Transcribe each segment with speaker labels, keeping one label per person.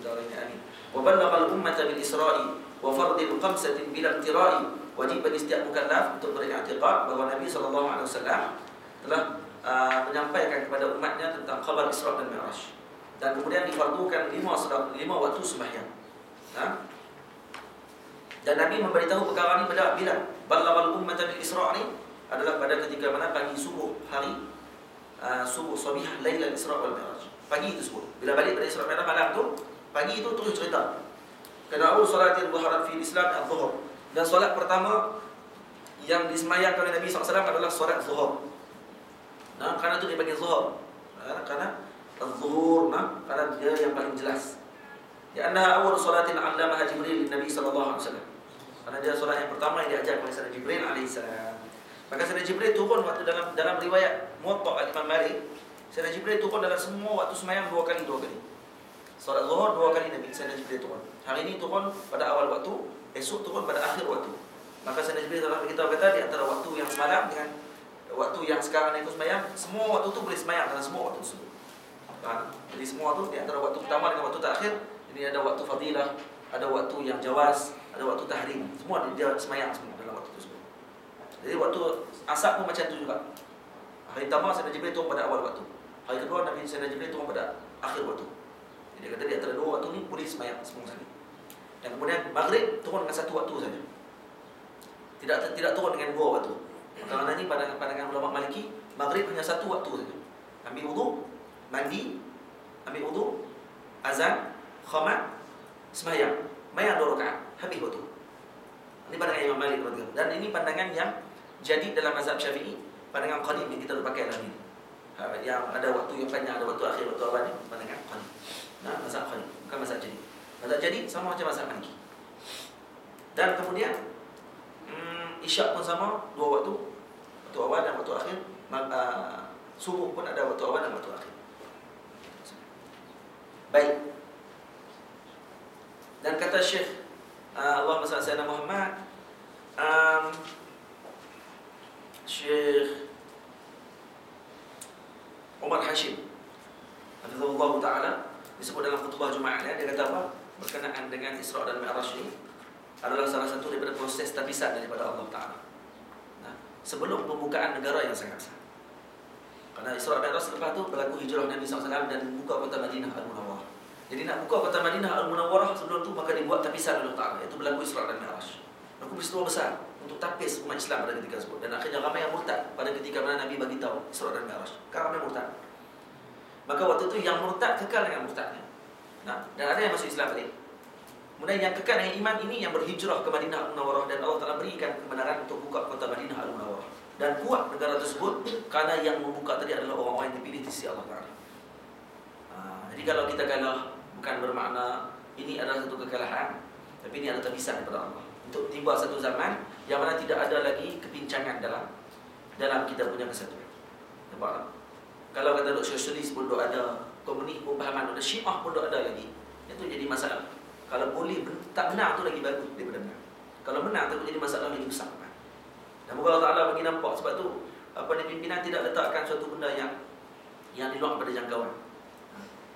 Speaker 1: darain amin. Wa ballagha al-ummata bil isra'i wa fardil khamsatin bila imtira'i. Wajib bagi setiap mukallaf untuk beriktikad bahawa Nabi SAW telah menyampaikan kepada umatnya tentang khabar Isra dan Mi'raj, dan kemudian difardukan 5 waktu sembahyang. Dan Nabi memberitahu perkara ini pada Bilal. Ballaghal ummata bil Isra' ni adalah pada ketika mana pagi subuh hari subuh sabih lailal Isra wal Mi'raj. Pagi itu subuh. Bila balik dari Isra Mi'raj malam tu, pagi itu terus cerita. Kana awal salatil zuhur fi Islam az-zuhur. Dan solat pertama yang disemayangkan oleh Nabi SAW adalah solat zuhur. Kerana itu dia panggil zuhur. Kerana az-zuhur, kerana dia yang paling jelas. Ya annaha awal salatin 'allamaha Jibril Nabi sallallahu alaihi wasallam. Karena dia solat yang pertama yang diajar oleh Sayyidina Jibril alaihi salam. Maka Sayyidina Jibril turun waktu dalam riwayat Muwatta' Imam Malik, Sayyidina Jibril turun dalam semua waktu sembahyang 2 kali. Solat zuhur 2 kali Nabi Sayyidina Jibril turun. Hari ini turun pada awal waktu, esok turun pada akhir waktu. Maka Sayyidina Jibril telah beritahu kata di antara waktu yang semalam dengan waktu yang sekarang ikut sembahyang, semua waktu itu boleh sembahyang dalam semua waktu tersebut. Jadi semua waktu di antara waktu pertama dengan waktu terakhir, ini ada waktu fadilah, ada waktu yang jawaz, ada waktu tahrim. Semua dia sembahyang semua dalam waktu tersebut. Jadi waktu asar pun macam tu juga. Hari pertama Sayyidina Jibril turun pada awal waktu. Hari kedua Nabi Sayyidina Jibril turun pada akhir waktu. Jadi kata di antara 2 waktu ni boleh sembahyang semua sekali. Dan kemudian maghrib turun dengan 1 waktu saja. Tidak turun dengan 2 waktu. Kerana ini pandangan ulama Maliki, maghrib hanya 1 waktu saja. Ambil wudu, mandi, ambil wudu, azan, khamat, sembahyang. Sembahyang 2 rakaat, habis waktu. Ini pandangan Imam Malik radhiyallahu. Dan ini pandangan yang jadi dalam mazhab Syafi'i, pandangan qadim yang kita pakai dalam ini. Yang ada waktu yang panjang, ada waktu akhir, waktu awal ni pandangan qadim. Mazhab qadim, bukan mazhab jadi. Mazhab jadi sama macam mazhab Maliki. Dan kemudian Isyak pun sama 2 waktu. Waktu awal dan waktu akhir. Subuh pun ada waktu awal dan waktu akhir. Baik. Dan kata Syekh Allahumma salli ala Sayyidina Muhammad, Syekh Umar Hashim hafizahullah ta'ala, disebut dalam khutbah Jumaatnya, dia kata apa? Berkenaan dengan Isra dan Mi'raj ini adalah salah satu daripada proses tabisan daripada Allah Ta'ala. Sebelum pembukaan negara yang sangat besar. Karena Isra Mi'raj selepas itu berlaku hijrah Nabi SAW dan membuka kota Madinah Al-Munawwarah. Jadi nak buka kota Madinah Al-Munawwarah sebelum itu maka dibuat tapisan Allah Ta'ala, iaitu berlaku Isra dan Mi'raj. Berlaku peristiwa besar untuk tapis umat Islam pada ketika tersebut. Dan akhirnya ramai yang murtad pada ketika mana Nabi bagi tahu Isra dan Mi'raj. Kan ramai murtad. Maka waktu itu yang murtad kekal dengan murtadnya. Dan ada yang masuk Islam balik. Kemudian yang kekal dengan iman ini yang berhijrah ke Madinah Al-Munawwarah, dan Allah Ta'ala berikan kebenaran untuk buka kota Madinah Al-Munawwarah. Dan kuat negara tersebut karena yang membuka tadi adalah orang-orang yang dipilih di sisi Allah Ta'ala. Jadi kalau kita kalah, bukan bermakna ini adalah satu kekalahan, tapi ini adalah tabisan daripada Allah untuk tiba satu zaman yang mana tidak ada lagi kepincangan dalam kita punya kesatuan. Nampak tak? Kalau kata duk sosialis pun duk ada, komunis pun pahaman ada, Syiah pun duk ada lagi, itu jadi masalah. Kalau boleh tak benar tu lagi bagus daripada benar. Kalau benar tu jadi masalah lagi besar. Dan moga Allah Ta'ala bagi nampak, sebab tu pimpinan tidak letakkan suatu benda yang di luar pada jangkauan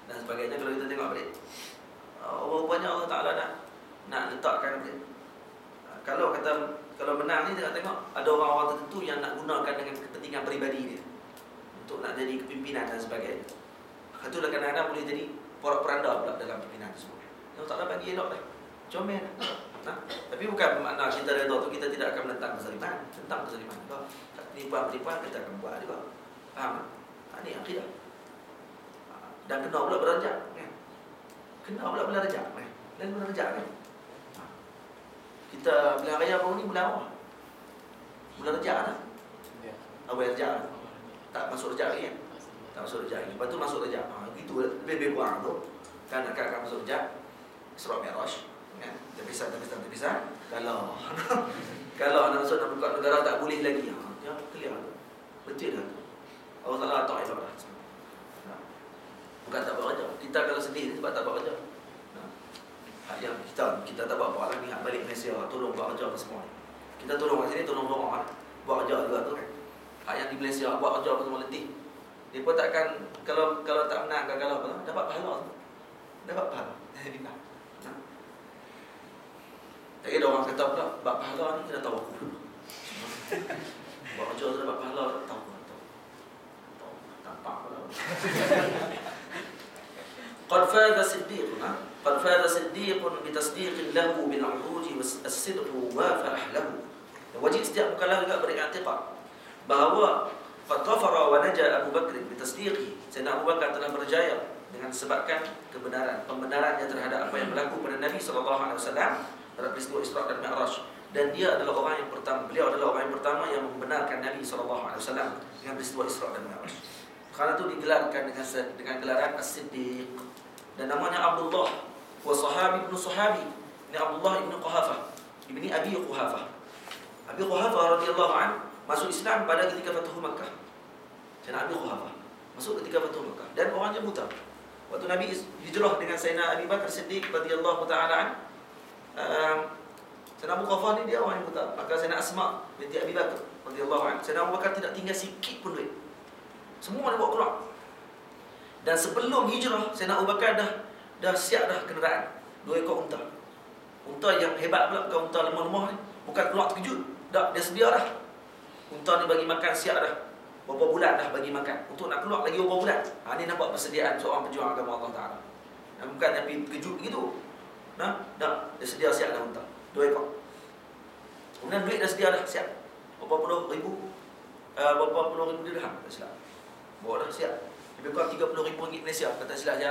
Speaker 1: dan sebagainya. Kalau kita tengok balik, rupanya Allah Ta'ala nak letakkan balik. Kalau benar ni tengok ada orang-orang tertentu yang nak gunakan dengan kepentingan peribadi dia untuk nak jadi kepimpinan dan sebagainya. Itulah kadang-kadang boleh jadi porak-poranda pula dalam pimpinan tersebut. Allah Ta'ala bagi elok dah, comel. Tapi bukan bermakna kita redha tu kita tidak akan menentang kezaliman. Tentang kezaliman juga, penipuan-penipuan kita akan buat juga. Faham? Ini akidah. Dan kena pula berajak kan? Kena pula berajak kan? Dan berajak kan? Kita bulan raya baru ni bulan apa? Bulan rejak dah. Awal rejak. Tak masuk rejak lagi kan? Tak masuk rejak lagi. Lepas tu masuk rejak. Gitu lebih kurang tu. Kan akan masuk rejak Isra Mi'raj kan? Terpisah. Kalau nak masuk nak buka negara tak boleh lagi. Ya, clear. Betul dah. Allah Ta'ala tak elok dah. Bukan tak buat kerja. Kita kalau sedih sebab tak buat kerja. Yang kita tak buat apa lah ni, balik Malaysia tolong buat kerja apa semua ni. Kita tolong kat sini, tolong doa kan. Buat kerja juga tu kan. Yang di Malaysia buat kerja apa semua letih. Dia pun takkan kalau tak menang kalau apa dapat pahala. Dapat pahala. Di orang kata pula, bab pahala ni kena tahu aku dulu. Buat kerja tu dapat pahala, tak tahu. Tahu, tampak pula. Qad faza siddiqun, qad faza siddiqun bitasdiqin lahu bil 'uruji was-sidqu wa farahlahu. Wajib setiap mukallaf juga beriktikad bahawa qad dhafara wa naja Abu Bakr bitasdiqi. Sayyidina Abu Bakar telah berjaya dengan sebabkan pembenarannya terhadap apa yang berlaku pada Nabi sallallahu alaihi wasallam dalam peristiwa Isra dan Mi'raj. Dan dia adalah orang yang pertama, beliau adalah orang yang pertama yang membenarkan Nabi sallallahu alaihi wasallam dengan peristiwa Isra dan Mi'raj. Karena itu digelarkan dengan gelaran As-Siddiq. Dan namanya Abdullah wa sahabi ibn sahabi. Ini Abdullah ibn Quhafah, ibni Abi Quhafah. Abi Quhafah radhiyallahu anhu masuk Islam pada ketika Fathu Makkah. Sayyidina Abi Quhafah masuk ketika Fathu Makkah dan orangnya buta. Waktu Nabi hijrah dengan Sayyidina Abi Bakar Siddiq radhiyallahu taala Sayyidina Abu Quhafah ni dia orang yang buta. Maka Sayyidina Asma binti Abi Bakar radhiyallahu anha, Sayyidina Abu Bakar tidak tinggal sikit pun duit. Semua dia bawa keluar. Dan sebelum hijrah, Sayyidina Abu Bakar dah siap dah kenderaan. 2 ekor unta. Unta yang hebat pula, bukan unta lemah-lemah ni. Bukan keluar terkejut. Dah, dia sedia dah. Unta ni bagi makan siap dah. Berapa bulan dah bagi makan. Untuk nak keluar lagi berapa bulan. Ini nampak persediaan seorang pejuang agama Allah Ta'ala. Bukan yang terkejut begitu. Dah, dia sedia siap dah unta. 2 ekor. Kemudian duit dah sedia dah siap. Berapa puluh ribu dirham, tak silap. Bawa dah siap. Lebih kurang 30 ribu ringgit Malaysia, kata silap je.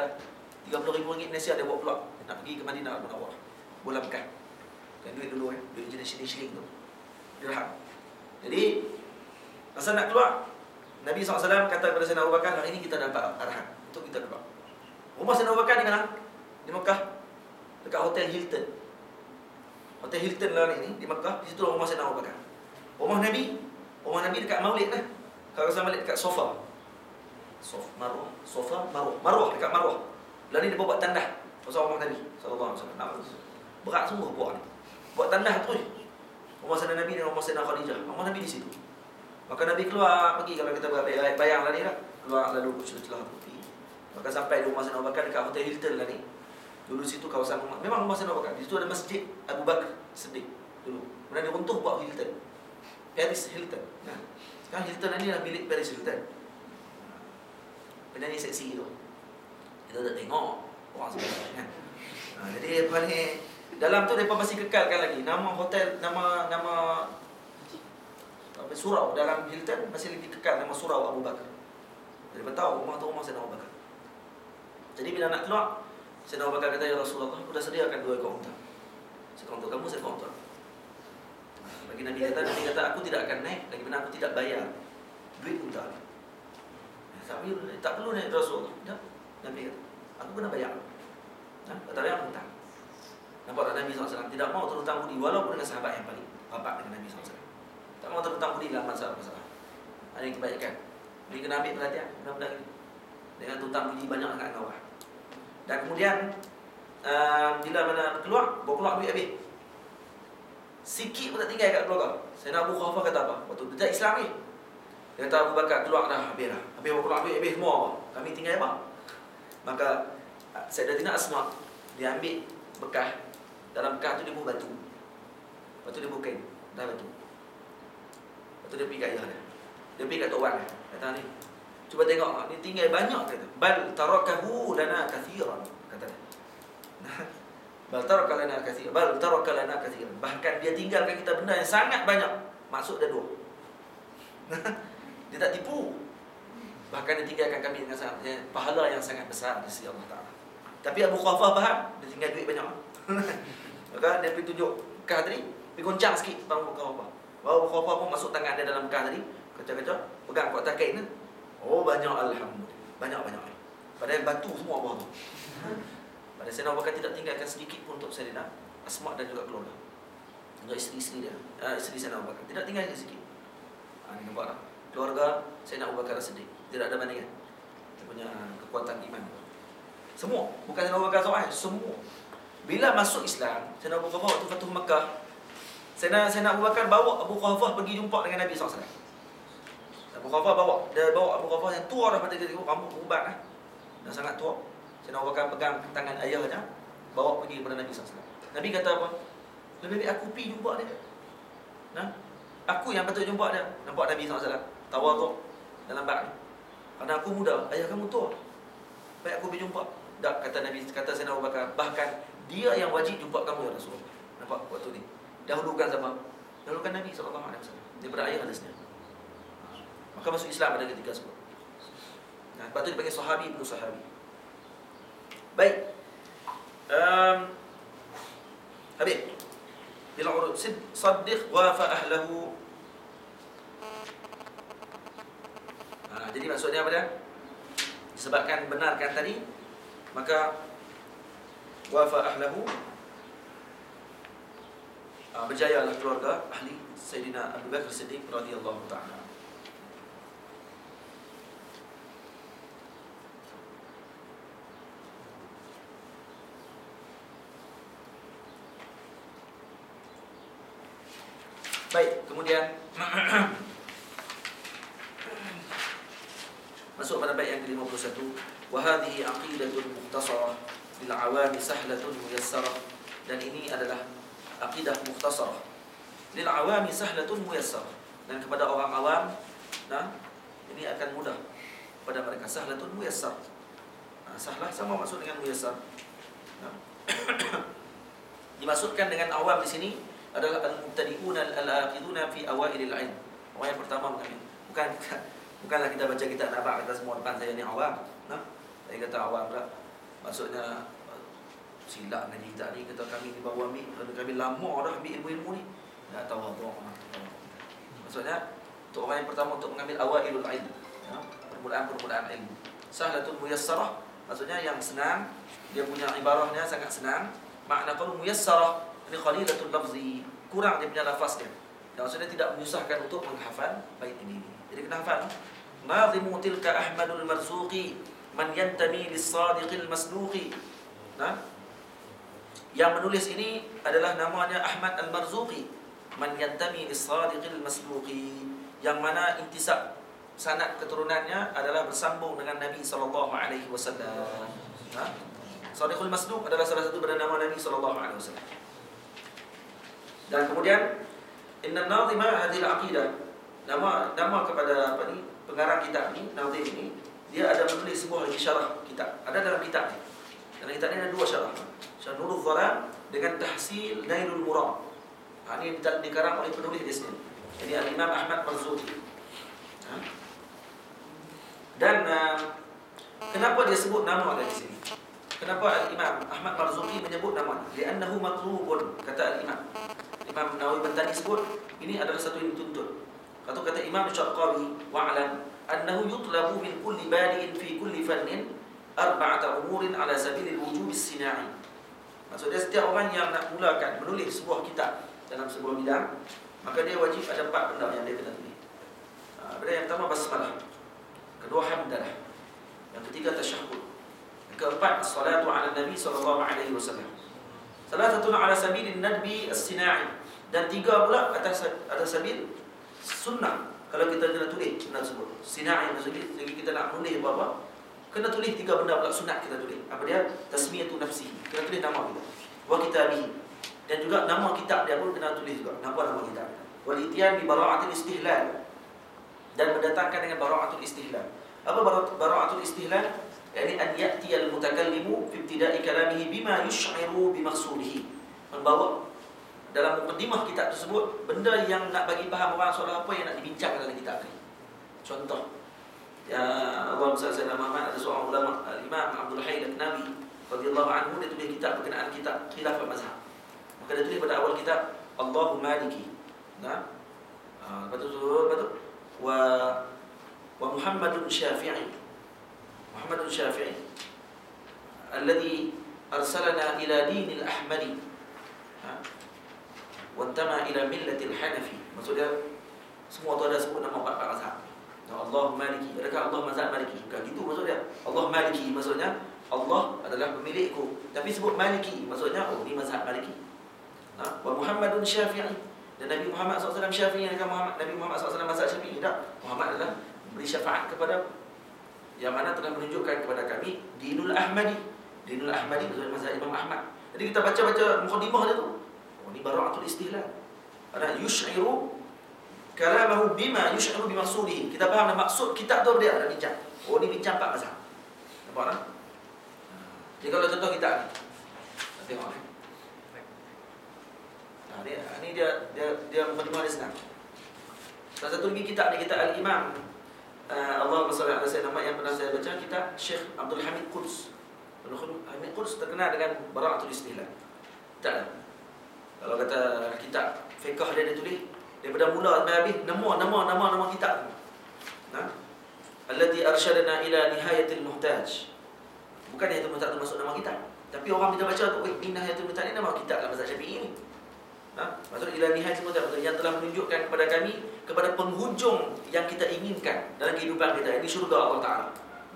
Speaker 1: 30 ribu ringgit Malaysia dia bawa keluar. Nak pergi ke Madinah Munawwarah. Bola Mekah. Dan duit dulu duit jenis shilling tu. Dirham. Jadi masa nak keluar, Nabi SAW kata kepada Sayyidina Abu Bakar, hari ini kita dapat arahan untuk kita keluar. Rumah Sayyidina Abu Bakar di mana? Di Mekah. Dekat Hotel Hilton. Hotel Hilton lah ini di Mekah. Di situ rumah Sayyidina Abu Bakar. Rumah Nabi dekat Maulid lah. Kalau saya balik dekat sofa. Marwah dekat Marwah. Lalu ni dia buat tandah pasal rumah Nabi sallallahu alaihi wasallam. Berat semua buat ni. Buat tandah terus. Rumah Sayyidina Nabi dan rumah Sayyidina Khadijah. Rumah Nabi di situ. Maka Nabi keluar pergi, kalau kita bayang lah ni lah. Keluar lalu celah putih. Maka sampai di rumah Sayyidina Abu Bakar dekat Hotel Hilton lah ni. Dulu situ kawasan rumah. Memang rumah Sayyidina Abu Bakar. Di situ ada masjid Abu Bakar Siddiq dulu. Kemudian dia runtuh buat Hilton. Paris Hilton. Nah, sekarang Hilton ni lah milik Paris Hilton. Penyanyi seksi tu. Kita tak tengok orang sebenarnya kan. Jadi apa ni, dalam tu mereka masih kekalkan lagi nama hotel, nama surau dalam Hilton masih lagi kekal nama surau Abu Bakar. Jadi mereka tahu rumah tu rumah Sayyidina Abu Bakar. Jadi bila nak keluar, Sayyidina Abu Bakar kata, ya Rasulullah, aku dah sediakan 2 ekor unta. Seekor untuk kamu, seekor untuk aku. Bagi Nabi kata aku tidak akan naik lagi mana aku tidak bayar duit unta. Tapi tak perlu naik Rasulullah. Dah. Nabi kata, aku kena bayar. Kata dia aku hutang. Nampak tak Nabi SAW tidak mau terhutang budi walaupun dengan sahabat yang paling rapat dengan Nabi SAW. Tak mau terhutang budi dalam masalah-masalah. Ada yang kebaikan. Dia kena ambil perhatian benda-benda ini. Dengan hutang budi banyak sangat dengan orang. Dan kemudian bila mana keluar, bawa keluar duit habis. Sikit pun tak tinggal kat keluarga. Sayyidina Abu Quhafah kata apa? Waktu dia Islam ni. Dia kata Abu Bakar keluar dah, habis dah. Habis bawa keluar duit habis semua apa? Kami tinggal apa? Maka Sayyidatina Asma dia ambil bekas. Dalam bekas tu dia buat batu. Lepas tu dia buat kain. Dah batu. Lepas tu dia pergi kat ayah dia. Dia pergi kat Tok Wan dia. Kata ni, cuba tengok ni tinggal banyak kata. Bal tarakahu lana kathiran. Kata dia. Bal taraka lana kathiran. Bal taraka lana kathiran. Bahkan dia tinggalkan kita benda yang sangat banyak. Maksud dia 2. Dia tak tipu. Bahkan dia tinggalkan kami dengan sangat pahala yang sangat besar di sisi Allah Ta'ala. Tapi Abu Quhafah faham, dia tinggal duit banyak. Maka dia pergi tunjuk bekas tadi, pergi goncang sikit bang Abu Quhafah. Abu Quhafah pun masuk tangan dia dalam bekas tadi, kacau-kacau, pegang kuat takai ni. Oh banyak, alhamdulillah. Banyak-banyak. Padahal batu semua bawah tu. Pada Sayyidina Abu Bakar tidak tinggalkan sedikit pun untuk Sayyidina Asma dan juga keluarga. Untuk isteri-isteri dia, isteri Sayyidina Abu Bakar tidak tinggalkan sedikit. Ini nampak tak? Keluarga Sayyidina Abu Bakar Siddiq tidak ada bandingan. Dia punya kekuatan iman. Semua, bukan Sayyidina Abu Bakar seorang, semua. Bila masuk Islam, Sayyidina Abu Quhafah waktu Fathu Makkah, Sayyidina Abu Bakar bawa Abu Quhafah pergi jumpa dengan Nabi SAW. Abu Quhafah bawa Abu Quhafah yang tua dah pada ketika rambut ubat dah. Dah sangat tua. Sayyidina Abu Bakar pegang tangan ayahnya, bawa pergi kepada Nabi SAW. Nabi kata apa? Lebih baik aku pergi jumpa dia. Nah, aku yang patut jumpa dia. Nampak Nabi SAW tawaduk dalam bab ni. Kerana aku muda, ayah kamu tua. Baik aku pergi jumpa. Tak, kata Nabi, kata Sayyidina Abu Bakar, bahkan dia yang wajib jumpa kamu ya Rasulullah. Nampak waktu ni. Dahulukan siapa? Dahulukan Nabi SAW daripada ayah hadisnya. Maka masuk Islam pada ketika tersebut. Nah, lepas tu dipanggil sahabi ibnu sahabi. Baik. Habis. Bila urut Saddiq wafa ahlahu. Jadi maksudnya apa dia? Disebabkan benarkan tadi, maka wafa ahlahu, berjayalah keluarga ahli Sayyidina Abu Bakar Siddiq radhiyallahu ta'ala. Baik, kemudian masuk pada bait yang ke-51. Wa hadhihi aqidatun mukhtasarah lil awami sahlatun muyassarah. Dan ini adalah aqidah mukhtasarah lil awami sahlatun muyassarah. Dan kepada orang awam, nah, ini akan mudah pada mereka. Sahlatun muyassar. Sahlah sama maksud dengan muyassar. Nah. Dimaksudkan dengan awam di sini adalah al-mubtadi'una al-aqiduna fi awailil ilm. Orang yang pertama mengambil. Bukanlah kita baca kitab Nabak kata semua depan saya ni awam. Nah, saya kata awam tak. Maksudnya silap ngaji kita ni, kata kami ni baru ambil, kerana kami lama dah ambil ilmu-ilmu ni. Tak tahu apa. Maksudnya untuk orang yang pertama untuk mengambil awailul ilm, ya, permulaan ilmu. Sahlatul muyassarah, maksudnya yang senang, dia punya ibarahnya sangat senang. Makna kalau muyassarah ini qalilatul lafzi, kurang dia punya lafaz dia. Dan maksudnya tidak menyusahkan untuk menghafal bait ini. Jadi kena hafal. Nazimu tilka Ahmadul Marzuqi man yantami lis-sadiqil masduqi. Nah, yang menulis ini adalah namanya Ahmad Al-Marzuqi. Man yantami lis-sadiqil masduqi, yang mana intisab sanad keturunannya adalah bersambung dengan Nabi sallallahu alaihi wasallam. Nah, Sadiqul Masduq adalah salah satu daripada nama Nabi sallallahu alaihi wasallam. Dan kemudian inna nazima hadhil aqidah, nama kepada apa ni, pengarang kitab ni, nazim ini, dia ada menulis sebuah syarah kitab. Ada dalam kitab ni. Dalam kitab ni ada dua syarah. Syarah Nurul Dhalam dengan Tahsil Nailul Murad. Ini dikarang oleh penulis di sini. Jadi Al-Imam Ahmad Marzuqi. Dan kenapa dia sebut nama ada di sini? Kenapa Al-Imam Ahmad Marzuqi menyebut nama ni? Li'annahu matlubun, kata Al-Imam Imam Nawawi Bantani sebut, ini adalah satu yang dituntut. Kata Imam Syarqawi, wa'alam annahu yutlabu min kulli badi'in fi kulli fannin arba'ata umurin ala sabilil wujub as-sina'i. Maksudnya setiap orang yang nak mulakan menulis sebuah kitab dalam sebuah bidang, maka dia wajib ada 4 benda yang dia kena tulis. Benda yang pertama basmalah, kedua hamdalah, yang ketiga tasyahhud, yang keempat as-salatu ala Nabi sallallahu alaihi wasallam. Salah satu ala sabilin nadbi as-sina'i, dan tiga pula atas sabil sunnah. Kalau kita kena tulis benda tersebut, sina'i maksudnya kita nak tulis apa-apa, kena tulis 3 benda pula sunat kita tulis. Apa dia? Tasmiyatu nafsi, kena tulis nama kita. Wa kitabihi, dan juga nama kitab dia pun kena tulis juga. Nama kitab. Wal ityan bi bara'atil istihlal, dan mendatangkan dengan bara'atul istihlal. Apa bara'atul istihlal? Yani an ya'ti al-mutakallimu fi ibtida'i kalamihi bima yush'iru bi maqsudihi. Membawa dalam mukadimah kitab tersebut benda yang nak bagi faham orang soal apa yang nak dibincangkan dalam kitab ni. Contoh, ya Allah Sayyidina Muhammad, ada seorang ulama Al-Imam Abdul Hayy Al-Nabi radhiyallahu anhu, dia tulis kitab berkenaan kitab khilaf mazhab. Maka dia tulis pada awal kitab Allahu Maliki. Nah, betul wa Muhammadun Syafi'i. Muhammadun Syafi'i alladhi arsalana ila dinil ahmadi wa intama ila millatil hanafi. Maksudnya semua tu ada sebut nama 4 mazhab. Allah Maliki, adakah Allah mazhab Maliki? Bukan gitu maksudnya. Allah Maliki maksudnya Allah adalah pemilikku, tapi sebut Maliki maksudnya oh ni mazhab Maliki. Wa Muhammadun Syafi'i, dan Nabi Muhammad SAW Syafi'i. Adakah Nabi Muhammad SAW mazhab Syafi'i? Tak. Muhammad adalah beri syafaat kepada, yang mana telah menunjukkan kepada kami Dinul Ahmadi. Dinul Ahmadi maksudnya mazhab Imam Ahmad. Jadi kita baca-baca mukadimah dia tu, Oh, ini bara'atul istihlal. Ada yush'iru kalamahu bima yush'iru bimaqsudihi. Kita faham maksud kitab tu dia ada bincang. Oh, ni bincang 4 mazhab. Nampak tak? Jadi kalau contoh kitab ni. Tengok ni. Ini dia mukadimah dia senang. Salah satu lagi kitab ni, kitab Al-Imam Allahumma salli ala sayyidina Muhammad yang pernah saya baca, kitab Syekh Abdul Hamid Quds. Abdul Hamid Quds terkenal dengan bara'atul istihlal. Tak. Kalau kata kitab fiqh dia tulis daripada mula sampai habis nama kitab. Nah. Allati arsyadana ila nihayatil muhtaj. Bukan nihayatul muhtaj tu masuk nama kitab. Tapi orang bila baca tu, ini nihayatul muhtaj ni nama kitab dalam mazhab Syafi'i ni. Maksud ila nihayatul muhtaj yang telah menunjukkan kepada kami kepada penghujung yang kita inginkan dalam kehidupan kita. Ini syurga Allah Taala.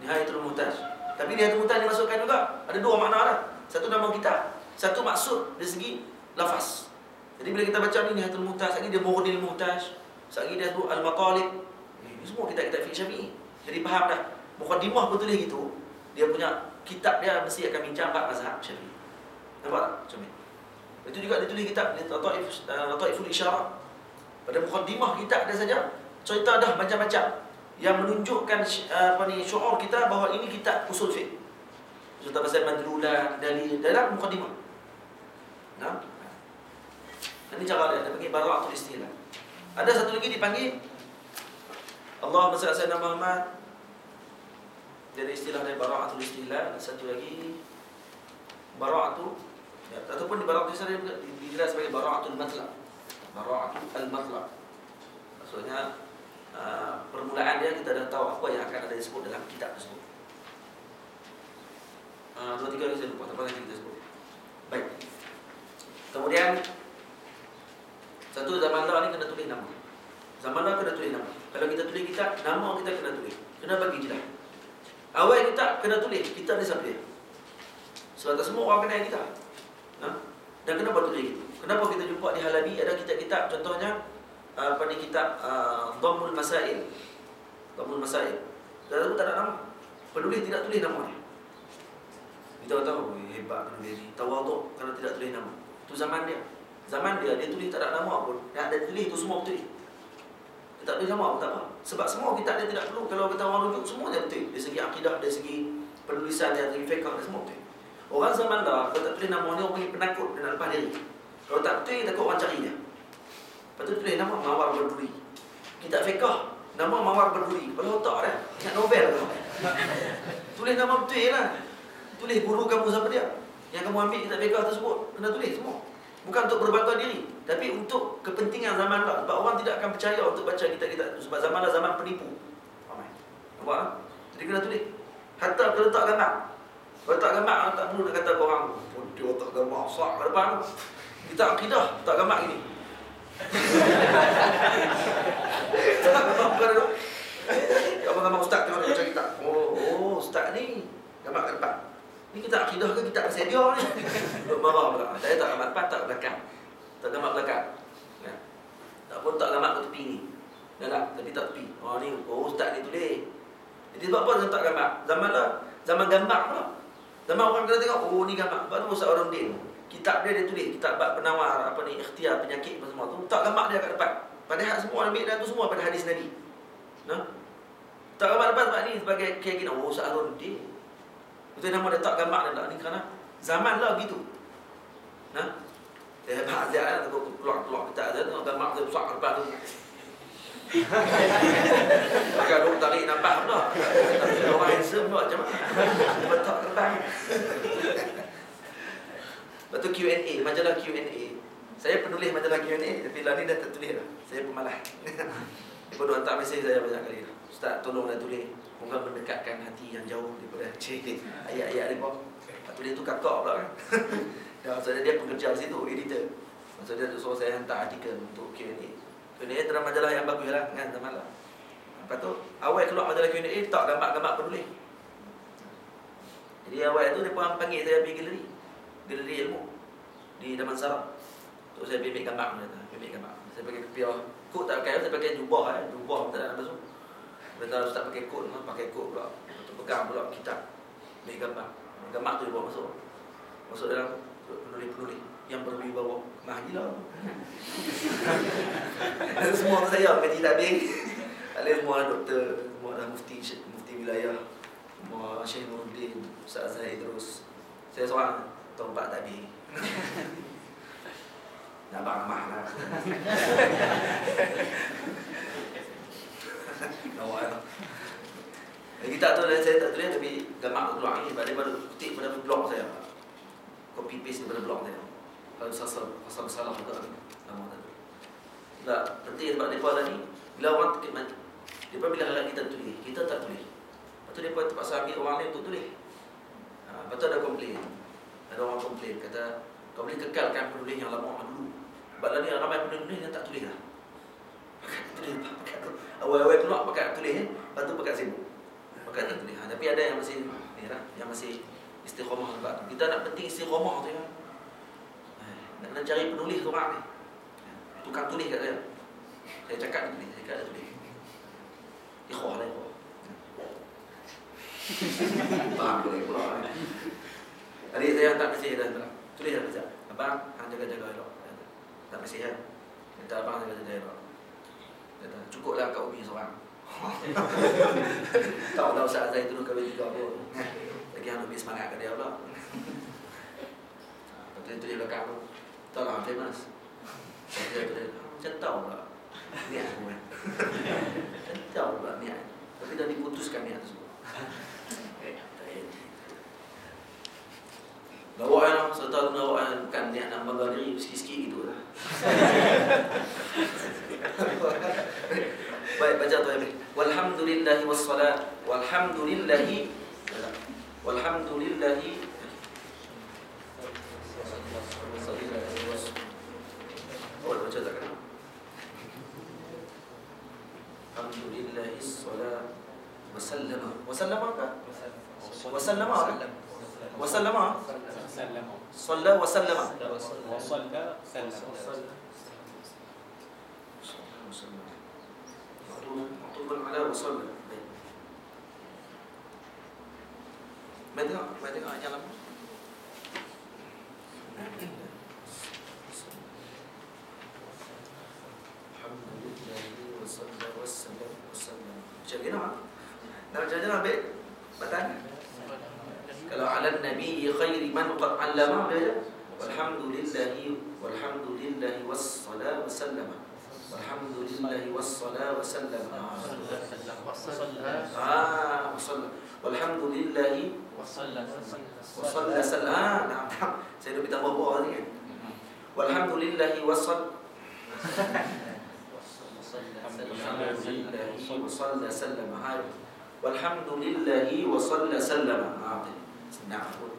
Speaker 1: Nihayatul muhtaj. Tapi nihayatul muhtaj dimasukkan juga. Ada 2 makna dah. Satu nama kitab, satu maksud dari segi lafaz. Jadi bila kita baca ni nihayatul muhtaj, sekali dia Mughnil Muhtaj, sekali dia tu Al-Matalib. Ini semua kitab-kitab fiqh Syafi'i. Jadi faham dah. Mukadimah betul gitu. Dia punya kitab dia mesti akan bincang 4 mazhab Syafi'i. Nampak tak? Macam ni. Itu juga dia tulis kitab Lataiful Isyarat. Pada mukadimah kitab dia saja cerita dah macam-macam yang menunjukkan syuur kita bahawa ini kitab usul fiqh. Cerita pasal madlulah, dalil dalam mukadimah. Nah. Ini cara dia panggil bara'atul istihlal. Ada satu lagi dipanggil Allahumma salli ala sayyidina Muhammad. Jadi istilah dari bara'atul istihlal. Satu lagi bara'atul, ya, ataupun di bara'atul istihlal dijelas sebagai bara'atul matlaq. Bara'atul al-matlaq. Maksudnya permulaan dia kita dah tahu apa yang akan ada disebut dalam kitab tersebut. 2-3 lagi saya lupa apa yang kita sebut. Baik. Kemudian satu zaman lah ni kena tulis nama. Zaman lah kena tulis nama. Kalau kita tulis kitab, nama kita kena tulis. Kena bagi jelas. Awal kitab kena tulis, kita ni siapa dia? Sebab tak semua orang kenal kita. Dan kenapa tulis gitu? Kenapa kita jumpa di Halabi ada kitab-kitab, contohnya kitab Dhammul Masail. Dhammul Masail. Dan tak ada nama. Penulis tidak tulis nama dia. Kita tahu hebat penulis ni, tawaduk kalau tidak tulis nama. Itu zaman dia. Zaman dia tulis tak ada nama pun. Yang ada tulis itu semua betul. Dia tak tulis nama pun tak apa. Sebab semua kitab dia tidak perlu. Kalau kita orang rujuk, semua dia betul. Dari segi akidah, dari segi penulisan, dari segi fiqh, dia semua betul. Orang zaman dah, kalau tak tulis nama ni, orang panggil penakut, dia nak lepas diri. Kalau tak betul, takut orang cari dia. Lepas tu tulis nama Mawar Berduri. Kitab fiqh, nama Mawar Berduri. Kepala otak dah. Ingat novel tu. Tulis nama betul lah. Tulis guru kamu siapa dia. Yang kamu ambil kitab fiqh tersebut, kena tulis semua. Bukan untuk berbangga diri, tapi untuk kepentingan zaman lah. Sebab orang tidak akan percaya untuk baca kitab-kitab itu. Sebab zaman lah zaman penipu. Nampak tak? Jadi kena tulis. Hatta kalau letak gambar. Kalau letak gambar, tak perlu nak kata korang, oh, dia letak gambar sak kat depan. Kita akidah, letak gambar gini. Tak gambar bukan tu. Gambar-gambar ustaz tengok baca kitab. Oh, ustaz ni gambar kat depan. Ni kita akidah ke kita pasal dia ni? Duk marah pula. Saya tak gambar depan, tak belakang. Tak gambar belakang. Ya. Tak pun tak gambar ke tepi ni. Dah lah, tapi tak tepi. Oh ni, ustaz ni tulis. Jadi sebab apa dia tak gambar? Zaman gambar pula. Zaman orang kena tengok, oh ni gambar. Sebab tu Ustaz Orundin. Kitab dia tulis, kitab bab penawar, apa ni, ikhtiar, penyakit apa semua tu. Tak gambar dia kat depan. Padahal semua ambil dan tu semua pada hadis Nabi. Nah. Tak gambar depan sebab ni sebagai keyakinan. Oh Ustaz Orundin. Itu nama dia tak gambar dia tak ni kerana zaman lah gitu. Nah. Dia hebat dia takut keluar kita ada tengok gambar dia besar kat depan tu. Maka duk tarik nampak pula. Orang handsome pula macam mana? Letak kat depan. Lepas tu Q&A, majalah Q&A. Saya penulis majalah Q&A tapi lah ni dah tak tulis dah. Saya pemalas. Dia pun hantar mesej saya banyak kali dah. Ustaz tolonglah tulis. Moga mendekatkan hati yang jauh daripada ayat-ayat dia. Tulis tu kakak pula kan. Dan maksudnya dia pekerja di situ, editor. Maksudnya dia suruh saya hantar artikel untuk Q&A. Q&A dalam majalah yang bagus lah kan, zaman lah. Lepas tu awal keluar majalah Q&A tak gambar-gambar penulis. Jadi awal tu dia pun panggil saya pergi galeri ilmu di Damansara. Tu saya ambil gambar dia, Saya pakai kepiah. Kod tak pakai, saya pakai jubah jubah tak ada apa semua. Bila Ustaz pakai kod pula. Untuk pegang pula kitab. Ambil gambar. Gambar tu dia bawa masuk dalam penulis-penulis yang berwibawa. Mah gila. Dan semua saya kaji tabing. Ada semua doktor, semua dah mufti wilayah, semua Syekh Nuruddin, Ustaz Zahid terus. Saya seorang tompak tabing. Nak bang mah lah. Awal. Kita tak tahu, saya tak tulis tapi gambar keluar ni daripada kutip pada blog saya. Copy paste daripada blog saya. Kalau pasal salah juga nama tu. Tak penting sebab depa tadi bila orang terkena depa bila harap kita tulis, kita tak tulis. Lepas tu depa terpaksa ambil orang lain untuk tulis. Lepas tu ada komplain. Ada orang komplain kata kau boleh kekalkan penulis yang lama dulu. Sebab tadi ramai penulis yang tak tulis lah. Awal-awal keluar pakai tulis, lepas tu pakai sibuk. Pakai tak tulis. Tapi ada yang masih ni lah, yang masih istiqamah juga. Kita nak penting istiqamah tu kan. Nak cari penulis tu orang ni. Tukang tulis kat saya. Saya cakap dia tulis, saya kata tulis. Ikhwah lah ikhwah. Faham boleh pula. Adik saya tak mesej dah. Tulis dah kejap. Abang, hang jaga-jaga elok. Tak mesej kan. Minta abang jaga-jaga elok. Kata, cukuplah kat Umi seorang. Tahu dah Ustaz Zahid dulu kahwin 3 pun. Lagi hang lebih semangat kat dia pula. Lepas tu tulis belakang tu. Tahu lah famous. Saya tulis, macam tahu pula niat aku kan. Macam tahu pula niat. Tapi dah diputuskan niat tersebut. Lawak lah, serta lawak lah. Bukan niat nak bangga diri, sikit-sikit gitu lah. Baik, baca tu ya. Walhamdulillahi wassalat. Walhamdulillahi. Walhamdulillahi. Oh, baca tak kena. Alhamdulillahi wassalat. Wasallama. Wasallama apa? Wasallama apa? Wasallama. Salla wa sallama.
Speaker 2: Wasalla sallama.
Speaker 1: Ma'tufun ala wa salla. Baik. Mari tengok ayat lama. Alhamdulillah wa sallallahu wasallam. Macam ni nak? Nak baca je ambil batan. Kalau ala nabi khairi man qad 'allama baca. Walhamdulillahi wassalatu wassalamu. Walhamdulillahi wassalatu wassalamu. Walhamdulillahi wassalatu. Nah, saya dah minta bawah ni kan. Walhamdulillahi wassalatu. Walhamdulillahi wassalatu. Senang pun.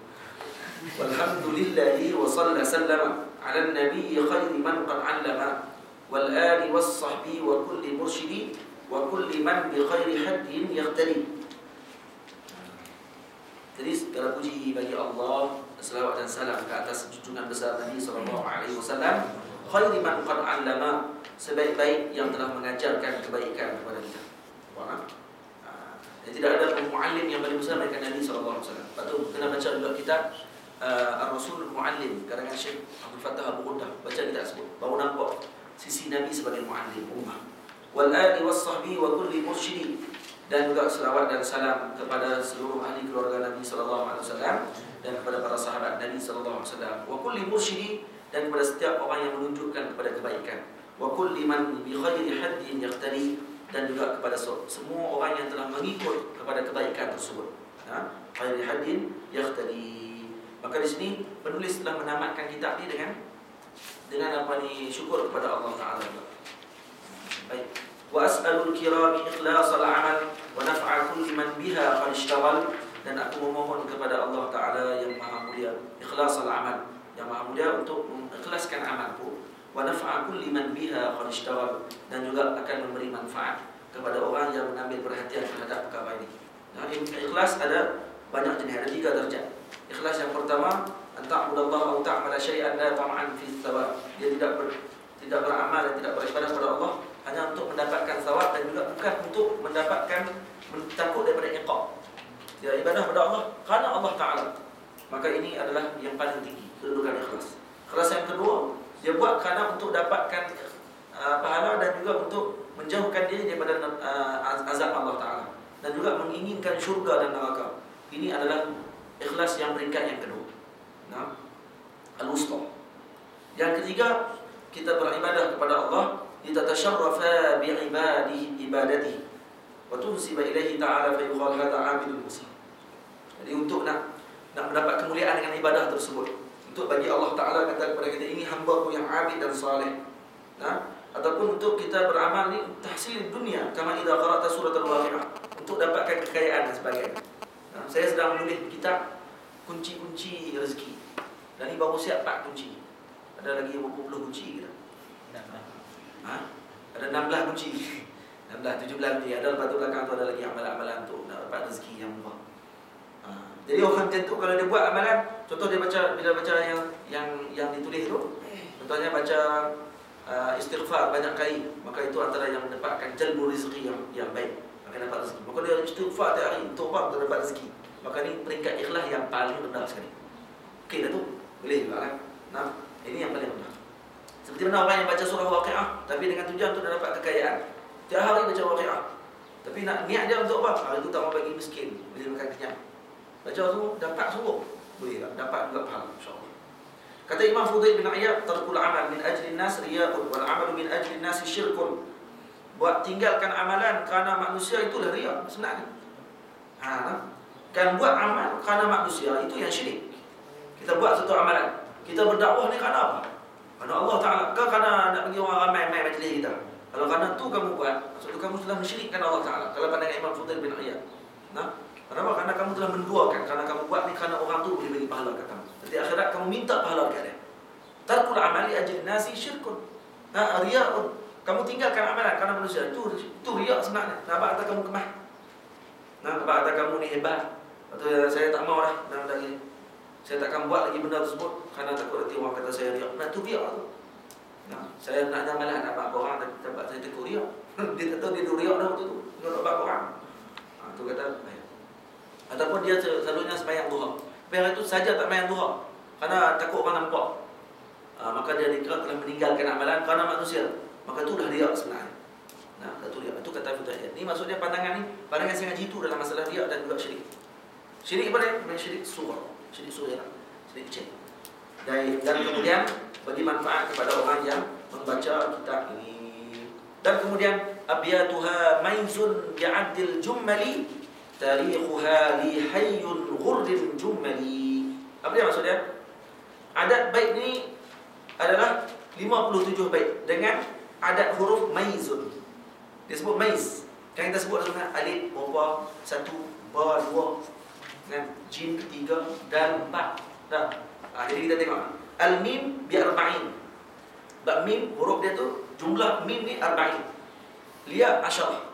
Speaker 1: Walhamdulillahi wa sallallahu sallama ala nabi khairi man qad 'allama wal ali was sahbi wa kulli mursyidi wa kulli man bi khairi haddin yaqtadi. Jadi segala puji bagi Allah, selawat dan salam ke atas junjungan besar Nabi sallallahu alaihi wasallam, khairi man qad 'allama, sebaik-baik yang telah mengajarkan kebaikan kepada kita. Faham? Tidak ada muallim yang paling besar daripada Nabi sallallahu alaihi wasallam. Lepas tu kena baca juga kitab Ar-Rasul Muallim karangan Syekh Abdul Fattah Abu Ghuddah. Baca kitab tersebut baru nampak sisi Nabi sebagai muallim ummah. Wal ali was sahbi wa kulli mursyidi, dan juga selawat dan salam kepada seluruh ahli keluarga Nabi sallallahu alaihi wasallam dan kepada para sahabat Nabi sallallahu alaihi wasallam. Wa kulli mursyidi, dan kepada setiap orang yang menunjukkan kepada kebaikan. Wa kulli man bi khairi haddin yaqtadi, dan juga kepada semua orang yang telah mengikut kepada kebaikan tersebut. Khairi haddin yaqtadi. Maka di sini penulis telah menamatkan kitab ni dengan apa ni, syukur kepada Allah Taala. Baik. Wa as'alul kirami ikhlasal amal wa naf'a kulli man biha qad ishtaghal, dan aku memohon kepada Allah Taala yang Maha Mulia ikhlasal amal, yang Maha Mulia untuk mengikhlaskan amalku, wa naf'a kulli man biha qad ishtaghal, dan juga akan memberi manfaat kepada orang yang mengambil perhatian terhadap perkara ini. Nah, ikhlas ada banyak jenis, ada 3 darjat. Ikhlas yang pertama, anta'budallaha wa ta'amala syai'an la tam'an fi thawab. Dia tidak beramal dan tidak beribadah kepada Allah hanya untuk mendapatkan thawab, dan juga bukan untuk mendapatkan takut daripada iqab. Dia ibadah kepada Allah kerana Allah Taala. Maka ini adalah yang paling tinggi. kedudukan ikhlas. Ikhlas yang kedua, dia buat kerana untuk dapatkan pahala dan juga untuk menjauhkan diri daripada azab Allah Ta'ala, dan juga menginginkan syurga dan neraka. Ini adalah ikhlas yang peringkat yang kedua. Nah, al-wusta. Yang ketiga, kita beribadah kepada Allah litatasharrafa ibadatihi wa tunsiba ilaihi ta'ala fa yuqal hadha 'abidun musa. Jadi untuk nak mendapat kemuliaan dengan ibadah tersebut, untuk bagi Allah Ta'ala kata kepada kita, ini hamba-Ku yang abid dan saleh. Nah, ataupun untuk kita beramal ni tahsil dunia, kama idza qara'ta surat al-waqi'ah, untuk dapatkan kekayaan dan sebagainya. Nah, saya sedang menulis kitab kunci-kunci rezeki, dan ini baru siap 4 kunci. Ada lagi berapa puluh kunci kita? Ada 16 kunci. 16, 17 kunci. Ada lepas tu belakang tu ada lagi amalan-amalan tu nak dapat rezeki yang murah. Jadi orang macam tu kalau dia buat amalan, contoh dia baca, bila baca yang ditulis tu, contohnya baca istighfar banyak kali, maka itu antara yang mendapatkan jalbur rezeki yang baik, akan dapat rezeki. Maka dia istighfar tiap hari, taubat untuk dapat rezeki. Maka ni peringkat ikhlas yang paling rendah sekali. Okey dah tu, boleh juga kan? Nah, ini yang paling rendah. Seperti mana orang yang baca surah Waqi'ah tapi dengan tujuan untuk dapat kekayaan, tiap hari baca Waqi'ah, tapi nak niat dia untuk apa? Hari itu tak mau bagi miskin, boleh makan kenyang. Baca tu dapat suruh, boleh tak? Dapat juga pahala, insya-Allah. Kata Imam Fudail bin Iyad, tarkul amal min ajli nas riya'un wal amalu min ajli nas syirkun. Buat tinggalkan amalan kerana manusia itulah riya sebenarnya. Kan buat amal kerana manusia itu yang syirik. Kita buat satu amalan, kita berdakwah ni kerana apa? Kerana Allah Ta'ala, ke kerana nak bagi orang ramai main majlis kita? Kalau kerana tu kamu buat, maksudnya kamu telah mensyirikkan Allah Ta'ala. Kalau pandangan Imam Fudail bin Iyad. Nah, kenapa? Karena kamu telah menduakan, kerana kamu buat ni kerana orang tu boleh bagi pahala kat kamu. Nanti akhirat kamu minta pahala kat dia. Tarkul amali ajli nasi syirkun. Riya'un. Kamu tinggalkan amalan kerana manusia. Itu riya' sebenarnya. Nampak kata kamu kemah. Nampak kata kamu ni hebat. Atau saya tak mau dah dalam lagi. Saya takkan buat lagi benda tersebut kerana takut nanti orang kata saya riak. Nah, tu riak tu. Nah, saya nak amalan nak buat orang tempat saya takut riak. Dia tak tahu dia riak dah waktu tu. Dia nak buat orang. Tu kata baik. Ataupun dia selalunya sembahyang duha. Sembahyang itu saja tak sembahyang duha kerana takut orang nampak. Maka dia dikira telah meninggalkan amalan kerana manusia. Maka itu dah riak sebenarnya. Nah, itu riak. Itu kata Fudail. Ini maksudnya pandangan ni, pandangan saya ngaji itu dalam masalah riak dan juga syirik. Syirik apa dia? Syirik surah. Syirik surah, syirik kecil. Dan kemudian bagi manfaat kepada orang yang membaca kitab ini. Dan kemudian abiyatuha maizun bi'adil jummali tarikhuha li hayyun ghurrin jummali. Apa dia maksudnya? Adat bait ni adalah 57 bait dengan adat huruf maizun. Disebut maiz. Kan kita sebut dengan alif, ba, 1, ba, 2, dengan jim 3 dan 4. Dah. Jadi kita tengok al-mim bi arba'in. Bab mim huruf dia tu jumlah mim ni 40. Lia 10.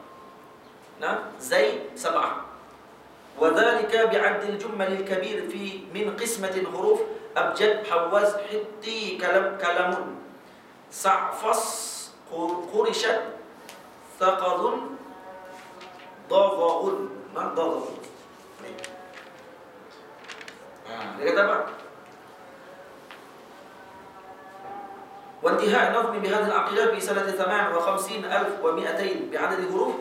Speaker 1: Nah, zaid 7. Wa dhalika bi'add al-jummal al-kabir fi min qismat al-huruf abjad hawaz hitti kalamun sa'fas qurishat thaqadun daghaun. Nah, daghaun. Dia kata apa? وانتهاء النظم بهذه العقيدة في سنة 58,200 بعدد الحروف.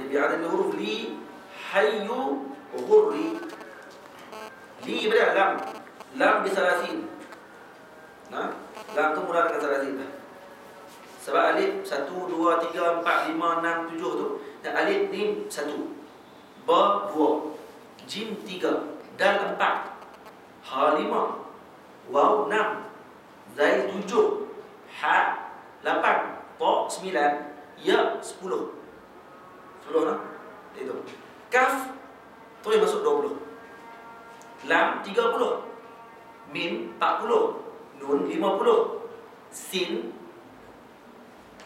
Speaker 1: بعدد الحروف لي حي غري. لي berapa? Lam ب30. Nah, lam tu mula dengan 30 dah. Sebab alif 1, 2, 3, 4, 5, 6, 7 tu, dan alif ni 1, ba 2, jim 3, dal 4, ha 5, waw 6, zaid 7, ha 8, ta 9, ya 10. 10 lah. Itu. Kaf tu yang masuk 20. Lam 30. Mim 40. Nun 50. Sin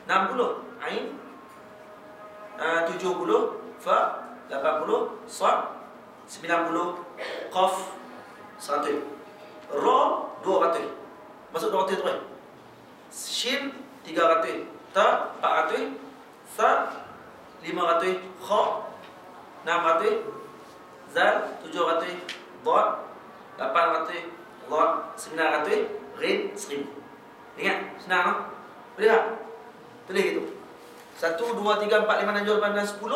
Speaker 1: 60. Ain 70. Fa 80. Sad 90. Qaf 100. Ra 200. Masuk 200 terus. Shin 300. Ta 400. Sa 500. Kha 600. Zal 700. Dad 800 Allah 900 Rin 1000. Ingat? Senang tak? Boleh tak? Tulis gitu. 1, 2, 3, 4, 5, 6, 7, 8, 9, 10.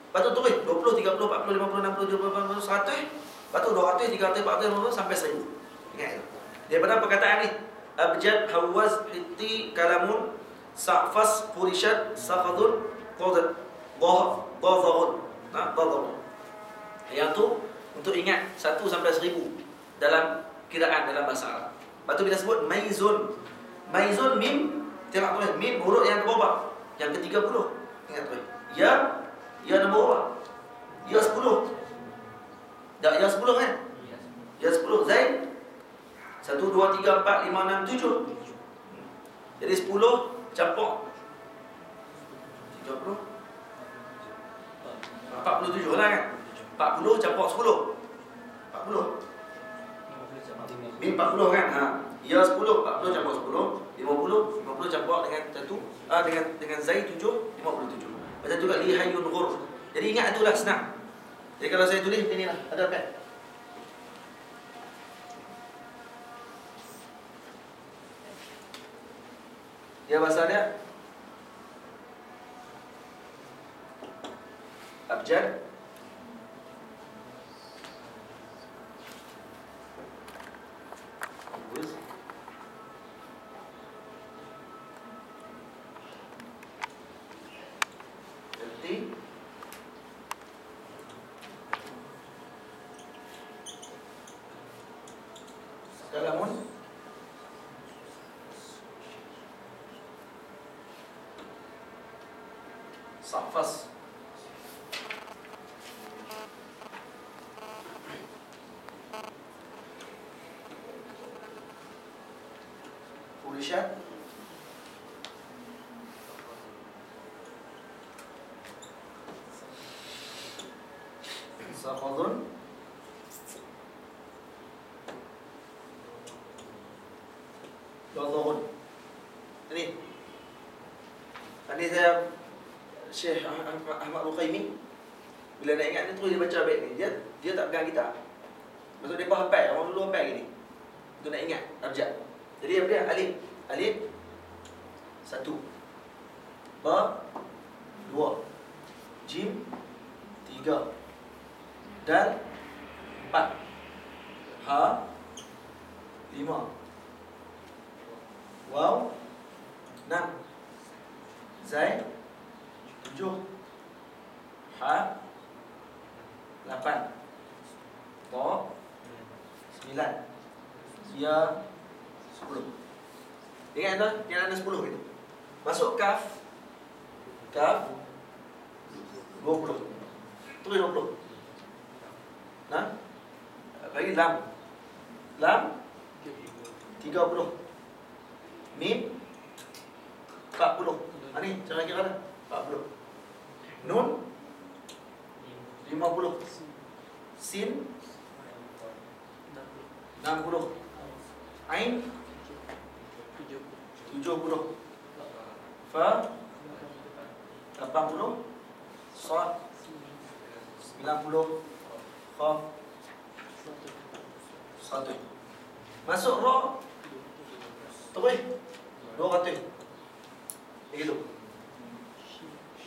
Speaker 1: Lepas tu tulis 20, 30, 40, 50, 60, 70, 80, 100. Lepas tu 200, 300, 400, 500 sampai 1000. Ingat itu. Daripada perkataan ni, abjad, hawaz, hitti, kalamun, sa'fas, furishat, sakhadun, qadad, dhadharun. Dhadharun. Yang tu untuk ingat 1 sampai 1000 dalam kiraan dalam bahasa Arab. Lepas tu bila sebut maizun. Maizun mim, tengok tulis mim huruf yang ke bawah, yang ke-30. Ingat tulis. Ya nombor berapa? Ya 10. Dah ya 10 kan? Ya 10. Zaid 1 2 3 4 5 6 7. Jadi 10 campur 30 47 lah kan? 40 campur 10 40. Mim 40 kan? Ya 10, 40 campur 10, 50 campur dengan 1 dengan Zaid 7, 57. Macam juga li hayyun ghur. Jadi ingat itulah senang. Jadi kalau saya tulis inilah, ada pad. Dia bahasa dia abjad, kalamun, sa'fas, furishat, sakhadun, dhadharun. Ini saya Syekh Ahmad Ruqaimi bila nak ingat ni terus dia baca baik ni. Dia tak pegang gitar. Maksud dia hafal, orang dulu hafal gini. Untuk nak ingat abjad. Jadi apa dia? Alif 1, ba 2, jim 3, dal 4, ha 5, waw 6, zai 7, ha 8, ta 9, ya 10. Ingat tu? Yang ada 10 gitu. Masuk kaf 20. Tulis 20. Nah, lagi lam 30. Mim 40. Ni cara kira dah 40. Nun 50. Sin 60. Ain 70. Fa 80. Sad 90. Qaf 1. Masuk ra terus 200. Begitu.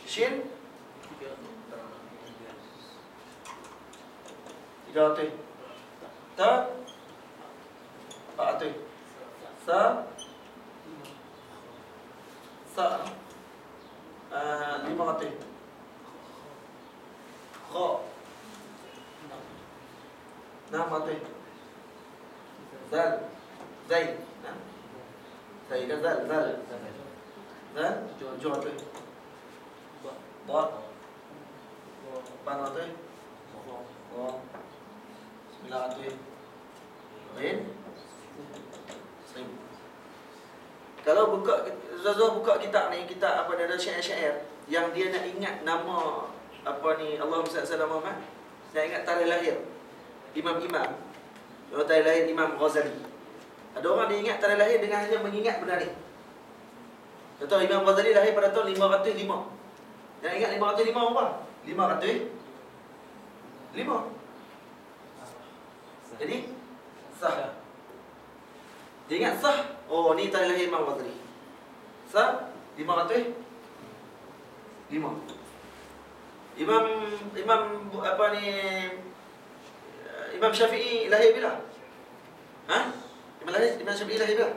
Speaker 1: Shin 300. Ta 400. Sa 500. Kha 600. Zal Zaid Zaid kan Zal 700. Ba 800. Wa 900. Lain 1000. Kalau Zazah buka kitab ni, kitab apa ada syair-syair yang dia nak ingat nama apa ni, Allahumma salli ala Muhammad, nak ingat tarikh lahir imam-imam. Kalau tarikh lahir Imam Ghazali, ada orang dia ingat tarikh lahir dengan hanya mengingat benda ni. Contoh Imam Ghazali lahir pada tahun 505. Yang ingat 505 apa? 505. Jadi Sah. Dia ingat sah. Oh, ni tarikh lahir Imam Ghazali. Sah 505. Imam apa ni, Imam Syafi'i lahir bila? Ha? Imam Syafi'i lahir bila?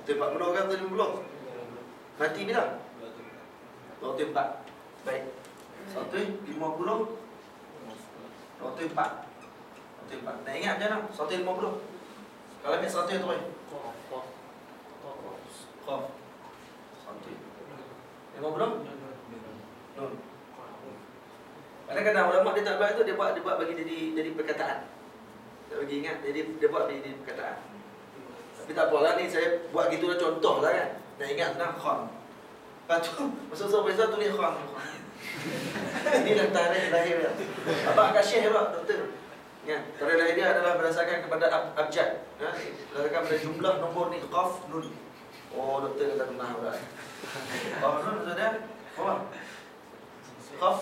Speaker 1: 140 kan 50? Mati bila? 24. Baik. 150. 104. Nak ingat macam mana? 150. Kalau ambil 100 tu kan? Qaf. 150. Nun. Kadang-kadang ulama dia tak buat tu, dia buat bagi jadi perkataan. Tak bagi ingat, dia buat jadi perkataan. Tapi tak apalah, ni saya buat gitulah contoh lah kan. Nak ingat tentang kham. Lepas tu, masa Biasa tulis kham. Inilah tarikh lahir dia. Abang Kasyih pula, doktor. Ya, tarikh lahir dia adalah berdasarkan kepada abjad. Ya, berdasarkan pada jumlah nombor ni, qaf, nun. Oh, doktor kata benar pula. Qaf, nun maksudnya apa? Qaf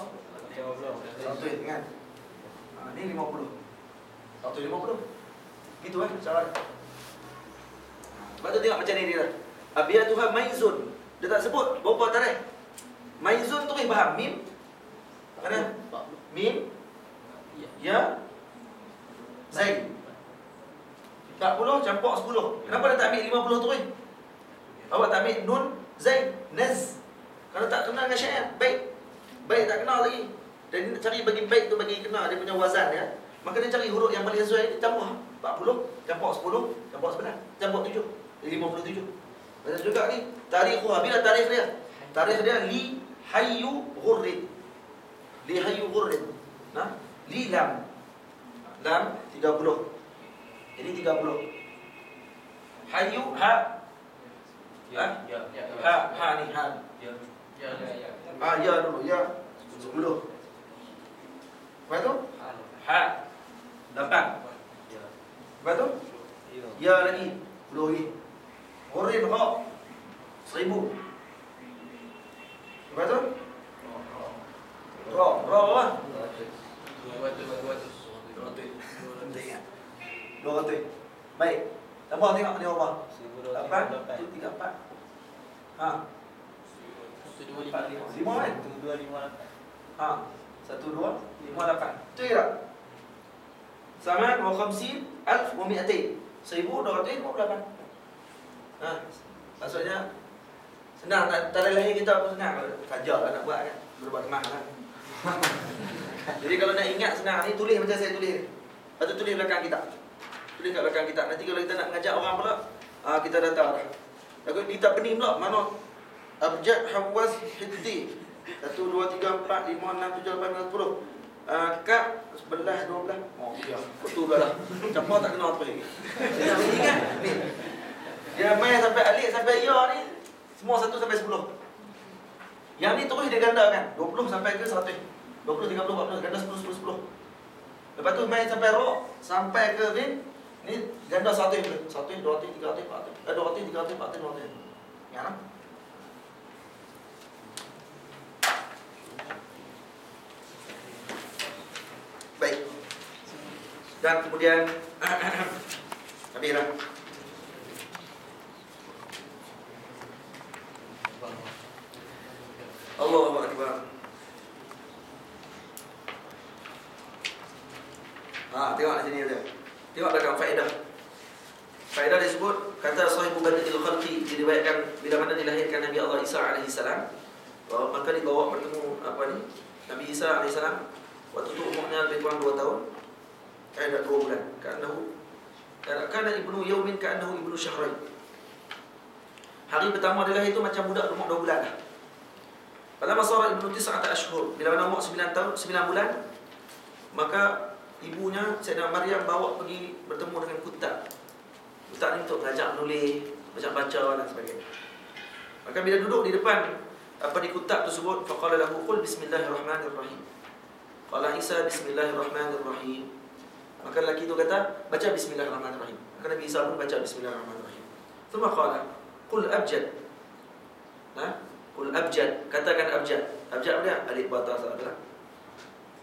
Speaker 1: 100 kan? Ni 50. 150. Gitu kan cara. Lepas tu tengok macam ni dia. Abiyatuha maizun. Dia tak sebut berapa tarikh. Maizun tu faham mim. Mana? Mim. Ya. Zaid. 40 campur 10. Kenapa dia tak ambil 50 tu ni? Awak tak ambil nun, Zaid, Naz. Kalau tak kenal dengan syair, baik tak kenal lagi. Dan dia cari bagi baik tu bagi kenal dia punya wazan ya. Maka dia cari huruf yang paling sesuai, dia campur 40, campur 10, campur 9, campur 7. Jadi 57. Macam juga ni, tarikhuha, bila tarikh dia? Tarikh dia li hayyu ghurrid. Li hayyu ghurrid. Nah, li lam. Lam 30. Jadi 30. Hayyu ha. Ha ni ha. Ya dulu ya. 10. Lepas tu? Ha 8. Lepas tu? Ya lagi 10 lagi. Ghurrid ha 1000. Lepas tu? Ra apa? 200. Baik. Tambah tengok ni apa? 8 tu 34. Ha. 5 kan?
Speaker 2: 1258.
Speaker 1: Ha. 1258. Betul tak? Sama wa 50 alf wa 200. 1258. Ha. Maksudnya senang tak lahir kita pun senang. Sajalah nak buat kan. Berbuat kemah kan. Jadi kalau nak ingat senang ni tulis macam saya tulis. Lepas tu tulis belakang kita. Tulis kat belakang kita. Nanti kalau kita nak ngajak orang pula, kita datang dah. Lagu kita pening pula mana abjad hawaz hitti. 1 2 3 4 5 6 7 8 9 10. Kak 11 12. Oh ya. Betul lah. Campur tak kenal apa lagi. Dia nak ingat ni. Dia main sampai alif sampai ya ni semua 1 sampai 10. Yang ni terus dia gandakan 20 sampai ke 100. 20 30 40 ganda 10 10 10. Lepas tu main sampai ro sampai ke rin. Ni ganda 1 ke 1 2 3 4 200 300 400 200. Ya nah. Baik. Dan kemudian habislah. Allahu Akbar. Tengok di sini dia. Tengok belakang faedah. Faedah disebut kata sahibu badil khalqi, diriwayatkan bila mana dilahirkan Nabi Allah Isa alaihi salam, maka dibawa bertemu Nabi Isa alaihi salam waktu itu umurnya lebih kurang 2 tahun. Ada 2 bulan. Kana ibnu yaumin ka'annahu ibnu syahrain. Hari pertama dia lahir itu macam budak umur 2 bulan dah. Pada masa ibnu 9 ashhur, bila mana umur 9 tahun 9 bulan, maka ibunya Sayyidah Maryam bawa pergi bertemu dengan kutab. Kutab ni untuk belajar menulis, baca dan sebagainya. Maka bila duduk di depan di kutab tersebut, faqala lahu qul bismillahirrahmanirrahim. Qala Isa bismillahirrahmanirrahim. Maka lelaki itu kata, baca bismillahirrahmanirrahim. Maka Nabi Isa pun baca bismillahirrahmanirrahim. Thumma qala qul abjad. Qul abjad, katakan abjad. Abjad apa dia? Alif ba ta sa.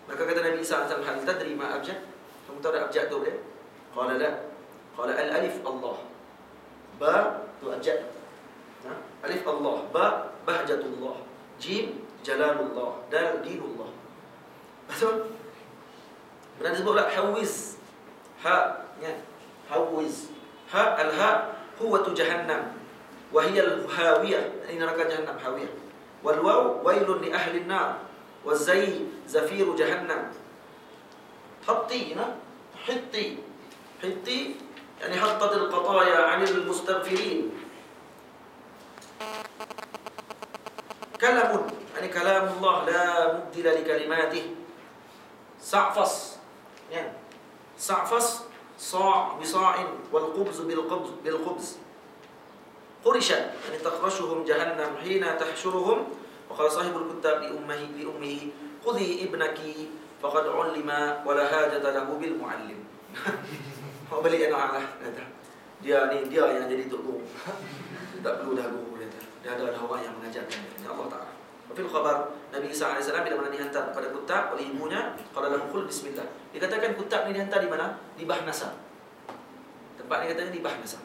Speaker 1: Maka kata Nabi Isa alaihi salam, hal tadri ma abjad? Kamu tahu tak abjad tu dia? Qala la. Qala al alif Allah. Ba tu abjad. Alif Allah, ba bahjatullah, jim jalalullah, dal dinullah. Betul? Benar disebut pula hawiz. Ha, ya. Hawiz. Ha al-ha huwa jahannam. Wa hiya al-hawiyah, ini neraka jahannam hawiyah. Wal waw wailun li ahli an-nar. Waz zai zafiru jahannam. Hatti, hitti. Hitti yani hattat al-qataya 'anil mustaghfirin. Kalamun, yani kalamullah la mubdila li kalimatih. Sa'fas, ya. Sa'fas sa' bi sa'in wal qubz bil qubz. Qurisha, yani taqrashuhum jahannam hina tahshuruhum. Wa qala sahibul kutab li ummihi khudhi ibnaki faqad 'allima wa la hajata lahu bil muallim. Kau balik anak lah, kata. Dia yang jadi tok guru. Tak perlu dah guru, kata. Dia ada orang yang mengajarkan dia. Allah Ta'ala. Fil khabar, Nabi Isa AS bila mana dihantar kepada kutab oleh ibunya, qala lahu qul bismillah. Dikatakan kutab ni dihantar di mana? Di Bahnasa. Tempat ni katanya di Bahnasa.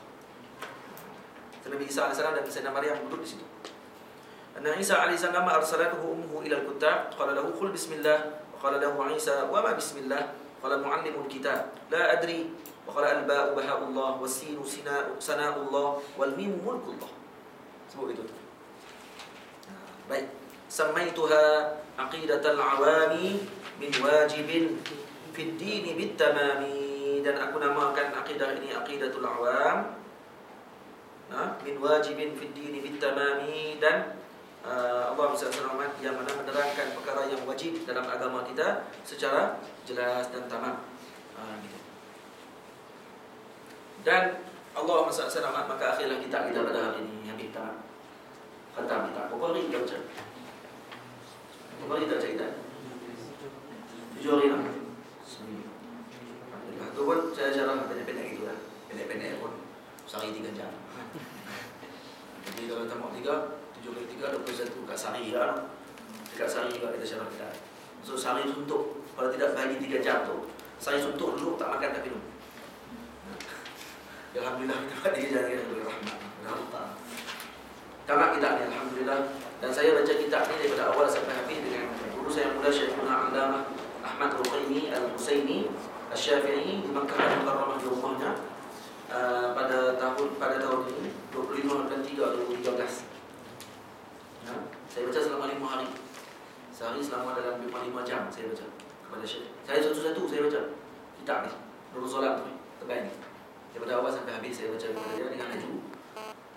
Speaker 1: Nabi Isa AS dan Sayyidina Maryam duduk di situ. Anna Isa AS arsalatuhu ummuhu ila al-kutab, qala lahu qul bismillah, wa qala lahu Isa wa ma bismillah, qala muallimul kitab, la adri, wa qala al-ba'u baha'ullah, wa sinu sana'ullah, wal mimu mulkullah. Sebut itu. Baik. Samaituha aqidatal awami min wajibin fid dini bit tamami, dan aku namakan akidah ini aqidatul awam min wajibin fid dini bit tamami, dan Allah SWT yang mana menerangkan perkara yang wajib dalam agama kita secara jelas dan tamam. Gitu. Dan Allah SWT maka akhirlah kita pada hari ini yang kita khatam kita. Bukhari kita baca. Bukhari kita cerita. 7 hari lah. Alhamdulillah. Itu pun saya syarah pendek-pendek gitu lah. Pendek-pendek pun sehari 3 jam. Jadi kalau tamat 3, 7 kali 3, 21 kat sehari lah. Dekat sehari juga kita syarah kita. So sehari suntuk. Kalau tidak bagi 3 jam tu, sehari suntuk dulu tak makan tak minum. Alhamdulillah kita dapat 3 jam kita boleh rahmat. Alhamdulillah. Tamat kitab ni, alhamdulillah. Dan saya baca kitab ni daripada awal sampai habis dengan guru saya yang muda Syekhuna Allamah Ahmad Ruqaimi Al-Husaini Asy-Syafi'i di Makkah Al-Mukarramah di rumahnya pada tahun ini 25 bulan 3 2013. Saya baca selama 5 hari. Sehari selama dalam 5 jam saya baca kepada Syekh. Saya satu-satu saya baca kitab ni. Nurul Salam tu terbaik ni. Daripada awal sampai habis saya baca kepada dia dengan laju.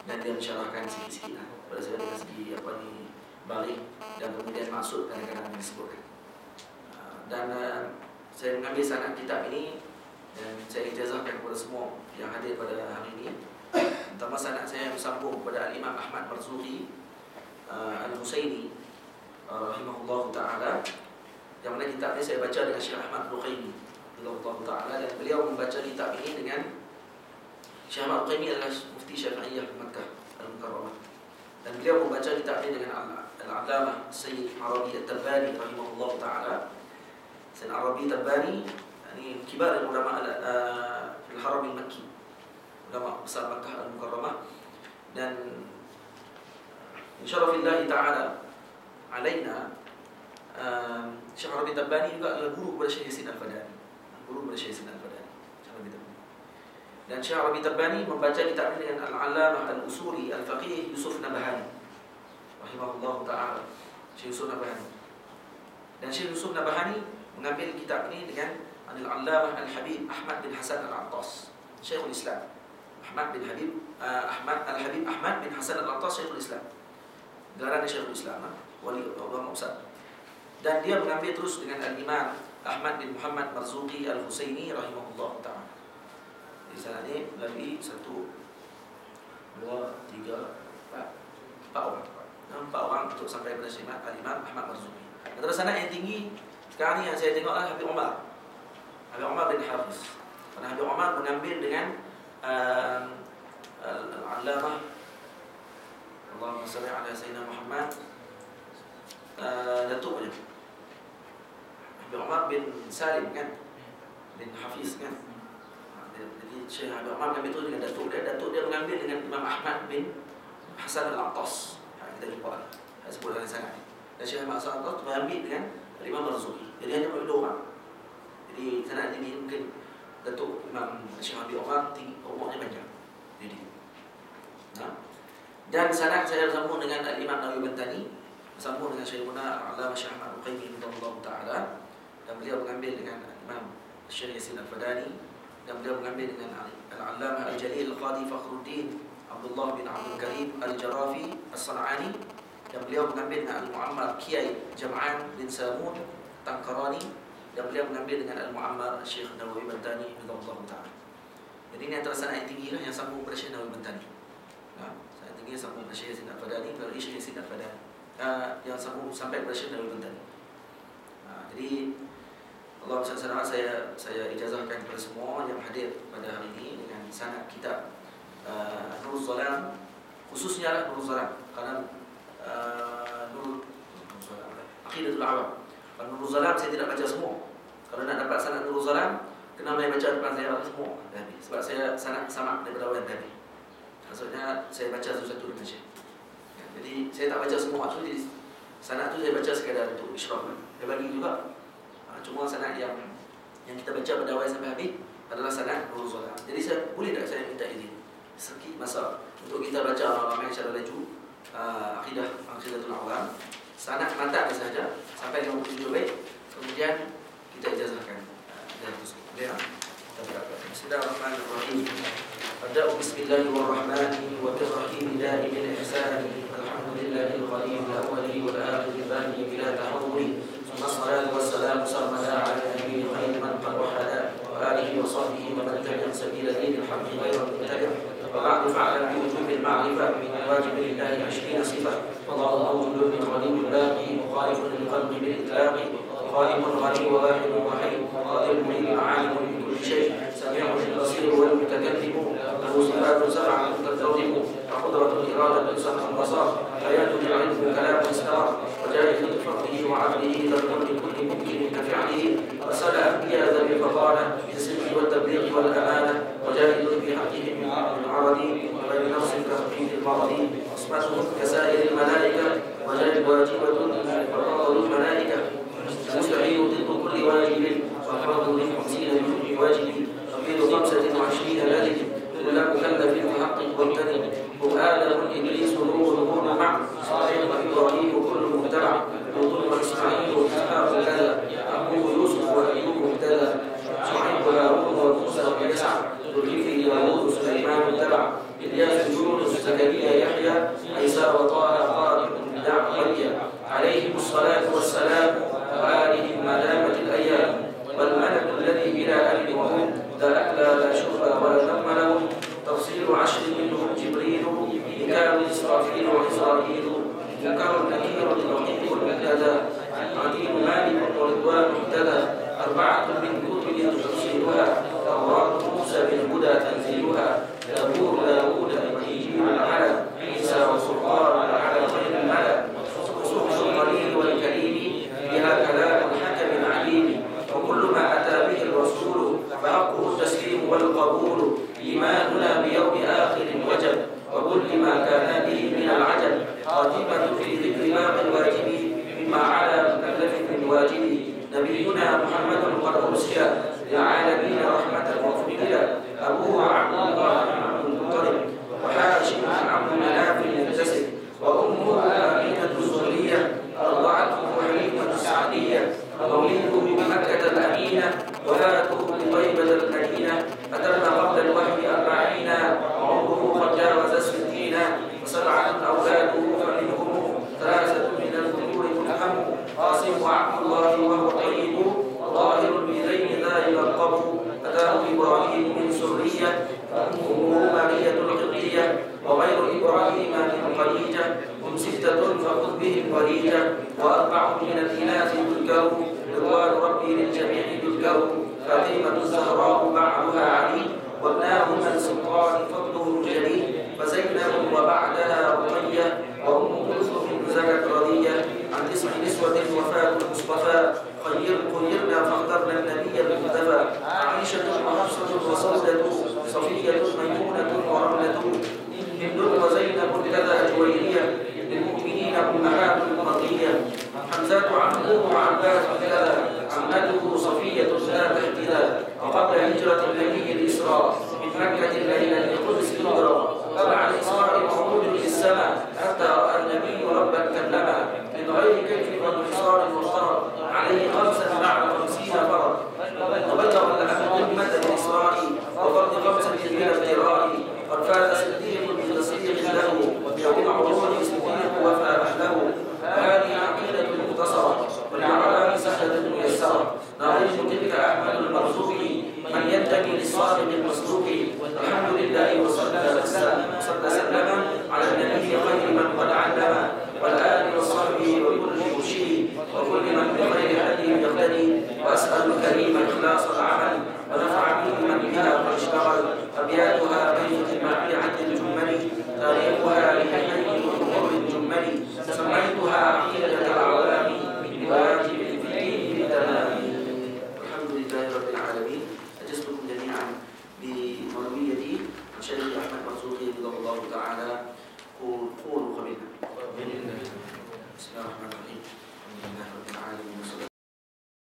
Speaker 1: Dan dia mensyarahkan sikit-sikit lah pada saya dari segi apa ni balik dan kemudian maksud kadang-kadang disebutkan. Dan saya mengambil sanad kitab ini dan saya ijazahkan kepada semua yang hadir pada hari ini. Pertama sanad saya bersambung kepada Al-Imam Ahmad Marzuki Al-Husaini rahimahullah ta'ala, yang mana kitab ini saya baca dengan Syekh Ahmad Ruqaimi rahimahullah ta'ala, dan beliau membaca kitab ini dengan Syekh Ahmad Ruqaimi adalah mufti Syafi'iyah Makkah Al-Mukarramah, dan beliau membaca kitab ini dengan Al-Allamah Sayyid Arabi At-Tabbani rahimahullah ta'ala. Sayyid Arabi At-Tabbani ini kibar ulama Al-Haram Al-Makki, ulama besar Makkah Al-Mukarramah, dan insyaallah ta'ala alaina Syekh Arabi At-Tabbani juga adalah guru kepada Syekh Yasin Al-Fadani, guru kepada Syekh Yasin Al-Fadani. Dan Syekh Arabi At-Tabbani membaca kitab ini dengan Al-Allamah Al-Usuli Al-Faqih Yusuf Nabahani rahimahullah ta'ala, Syekh Yusuf Nabahani. Dan Syekh Yusuf Nabahani mengambil kitab ini dengan Al-Allamah Al-Habib Ahmad bin Hasan Al-Attas, Syekhul Islam. Ahmad bin Habib Al-Habib Ahmad bin Hasan Al-Attas, Syekhul Islam. Gelarnya Syekhul Islam, wali ulama besar. Dan dia mengambil terus dengan Al-Imam Ahmad bin Muhammad Marzuki Al-Husaini rahimahullah ta'ala. Di sana ni melalui 1, 2, 3, 4 orang. 4 orang untuk sampai pada Syekh Al-Imam Ahmad Marzuki. Antara sana yang tinggi sekarang ni yang saya tengoklah Habib Umar. Habib Umar bin Hafiz. Karena Habib Umar mengambil dengan Al-Allamah Allahumma salli ala Sayyidina Muhammad Datuk je Habib Umar bin Salim kan, bin Hafiz kan. Jadi Syekh Habib Umar mengambil itu dengan datuk dia mengambil dengan Imam Ahmad bin Hasan Al-Attas. Kita jumpa sebut dalam sanad. Dan Syekh Ahmad Hasan Al-Attas mengambil dengan Imam Marzuki. Jadi hanya berbeza orang. Jadi sanad ini mungkin datuk Imam Syekh Habib Umar umurnya panjang. Jadi dan sanad saya sambung dengan Imam Nawawi Bantani, sambung dengan Syekhuna Al-Allamah Syekh Ahmad Al-Qayyim radhiyallahu taala, dan beliau mengambil dengan Imam Syekh Yasin Al-Fadani, dan beliau mengambil dengan Al-Allamah Al-Jalil Qadi Fakhruddin Abdullah bin Abdul Karim Al-Jarafi As-San'ani, dan beliau mengambil dengan Al-Mu'ammar Kiai Jam'an bin Samun Tangkarani, dan beliau mengambil dengan Al-Mu'ammar Syekh Nawawi Bantani radhiyallahu taala. Jadi ini antara sanad yang tinggi lah yang sambung pada Syekh Nawawi Bantani. Sanad tinggi sambung pada Syekh Yasin Al-Fadani, melalui Syekh Yasin Al-Fadani, yang sambung sampai pada Syekh Nawawi Bantani. Jadi Allah SWT saya ijazahkan kepada semua yang hadir pada hari ini dengan sanad kitab Nurul Zalam, khususnya Nurul Zalam, karena Nurul Zalam Aqidatul Awam. Kalau Nurul Zalam saya tidak baca semua. Kalau nak dapat sanad Nurul Zalam, kena boleh baca depan saya semua tadi. Sebab saya sanad sama daripada awal tadi. Maksudnya saya baca satu-satu dengan Syekh. Jadi saya tak baca semua tu, jadi sanad tu saya baca sekadar untuk isyraf. Saya bagi juga. Cuma sanad yang kita baca pada awal sampai habis adalah sanad Nurul Zalam. Jadi boleh tak saya minta izin sedikit masa untuk kita baca ramai secara laju Aqidatul Awam, sanad mantap saja sampai 57 bait, kemudian kita ijazahkan dan terus. Bismillahirrahmanirrahim. Abda'u bismillahirrahmanirrahim wa birrahim da'imil ihsani alhamdulillahil qadim al-awwali wal akhiri bani bila tahawuli. Wassalatu wassalamu sarmada ala nabiyil khair man qad wahada wa alihi wa sahbihi wa man tabi'a sabila dinil haqqi ghayra mubtadi'. Wa ba'du fa'ala bi wujubil ma'rifah min wajibillahi 20 sifah. Wallahu mawjudun min qadim al-baqi mukhalifun lil qalbi bil itlaqi قائم غني وواحد وحي قادر مريد عالم بكل شيء سميع البصير والمتكلم له صفات سبعه تلتزم وقدره اراده سمع بصر حياه العلم كلام استمر وجائز بفضله وعدله ترك لكل ممكن كفعله ارسل انبياء ذوي الفضاله بالصدق والتبليغ والامانه وجائز بحقهم من العرض وغير نفس كتوحيد المرض صفاتهم كسائر الملائكه وجائز واجبه وفضل الملائكه مستعين ضد كل واجب وفرض ل50 بكل واجب تفيض 25 لازم كل مكلف بحق والكذب هم آدم إبليس نور مع صالح وإبراهيم كل متبع لوط وإسماعيل وإسحاق كذا أبوه يوسف وأيوب ابتدى شعيب وهارون وموسى ويسع ذو الكفل داوود سليمان اتبع إلياس يونس زكريا يحيى عيسى وطه طارق دعوية عليهم الصلاة والسلام وآلهم ما دامت الأيام والملك الذي بلا أب وهم لا أكل لا شرب ولا نوم لهم تفصيل 10 منهم جبريل ميكال إسرافيل وإسرائيل منكر نكير رقيب مهتدى عديم مالك ورضوان مهتدى 4 من كتب تفصيلها توراة موسى بالهدى تنزيلها زبور داوود إنجيل العلى عيسى وسلطان على خير الملأ صحف القليل والكريم بها كلام الحكم العليم وكل ما أتى به الرسول فحقه التسليم والقبول إيماننا بيوم آخر وجب وكل ما كان به من العجب خاتمة في ذكر باقي الواجب مما على مكلف من واجب نبينا محمد قد أرسل للعالمين رحمة وفضلا أبوه عبد الله بن عبد المطلب وحاشم عن عبد مناف المنتسب وأمه آمنة الزهرية أرضعته حليمة السعدية ومولده بمكة الأمينة وفاته بطيبة المدينة فتم قبل الوحي 40 وعمره قد جاوز 60 وسبعة أولاده فمنهم 3 من الذكور ملهم قاسم وعبد الله وهو طيب ظاهر بذين ذا يلقب أتاه إبراهيم من سرية فأمه مارية القبطية وغير إبراهيم من خديجة هم 6 فخذ بهم وليجة و4 من الإناث تذكروا رضوان ربي للجميع يذكروا فاطمة الزهراء بعدها علي وابناه من سلطان فضله جليل فزينب وبعدها رقية وأم كلثوم زكت رضية عن 9 نسوة وفاة المصطفى خيرنا فاخترنا النبي المصطفى عائشة وحفصة وسودة صفية ميمونة ورملة هند وزينب كذا جويرية للمؤمنين أمهات مرضية حمزة عمه وعباس كذا عمته صفية لا تحتذا وقبل هجرة النبي الإسراء من مكة إلى القدس الكبرى طبعا الإسراء موعود للسماء حتى رأى النبي ربا كلما من غير كيف وانحصار مضطرب عليه 5 بعد 50 فرض وبلغ الأمة الإسراء وفرض 5 من الافتراء قد فاز صديق بتصديق له وبالعروض صديق وفى أهله هذه عقيدة مختصرة والأعلام سهلة ميسرة نظير تلك أحمد المرزوق من ينتمي للصادق المصدوق الحمد لله وصلى سلم على النبي خير من قد علم والآل وصحبه وكل مرشد وكل من بخير هدي يقتدي وأسأل الكريم إخلاصا